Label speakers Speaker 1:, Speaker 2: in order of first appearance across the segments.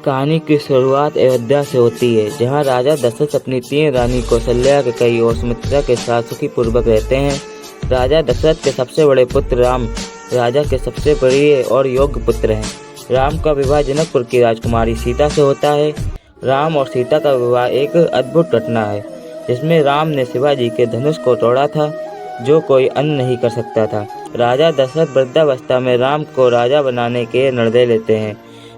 Speaker 1: कहानी की शुरुआत अयोध्या से होती है, जहां राजा दशरथ अपनी 3 रानी कौशल्या, कैकेयी और सुमित्रा के साथ सुखी पूर्वक रहते हैं। राजा दशरथ के सबसे बड़े पुत्र राम राजा के सबसे प्रिय और योग्य पुत्र हैं। राम का विवाह जनकपुर की राजकुमारी सीता से होता है। राम और सीता का विवाह एक अद्भुत घटना है, जिसमें राम ने शिवाजी के धनुष को तोड़ा था, जो कोई अन्य नहीं कर सकता था। राजा दशरथ वृद्धावस्था में राम को राजा बनाने के निर्णय लेते हैं,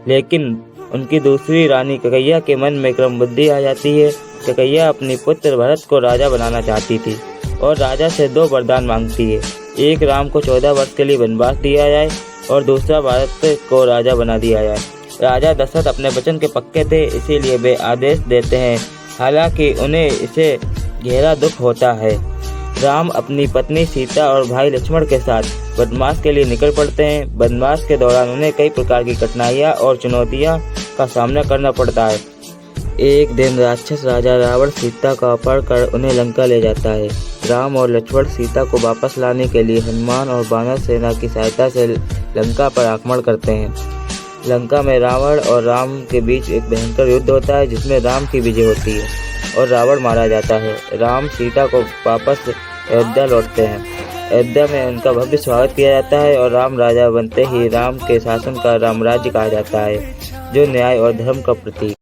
Speaker 1: लेकिन उनकी दूसरी रानी कैकेयी के मन में क्रम बुद्धि आ जाती है। कैकेयी अपनी पुत्र भरत को राजा बनाना चाहती थी और राजा से 2 वरदान मांगती है। एक, राम को 14 वर्ष के लिए वनवास दिया जाए और दूसरा, भारत को राजा बना दिया जाए। राजा दशरथ अपने वचन के पक्के थे, इसीलिए वे आदेश देते हैं, हालांकि उन्हें इसे गहरा दुख होता है। राम अपनी पत्नी सीता और भाई लक्ष्मण के साथ वनवास के लिए निकल पड़ते हैं। वनवास के दौरान उन्हें कई प्रकार की कठिनाइयाँ और चुनौतियाँ का सामना करना पड़ता है। एक दिन राक्षस राजा रावण सीता का अपहरण कर उन्हें लंका ले जाता है। राम और लक्ष्मण सीता को वापस लाने के लिए हनुमान और वानर सेना की सहायता से लंका पर आक्रमण करते हैं। लंका में रावण और राम के बीच एक भयंकर युद्ध होता है, जिसमें राम की विजय होती है और रावण मारा जाता है। राम सीता को वापस अयोध्या लौटते हैं। अयोध्या में उनका भव्य स्वागत किया जाता है और राम राजा बनते ही राम के शासन का रामराज्य कहा जाता है, जो न्याय और धर्म का प्रतीक।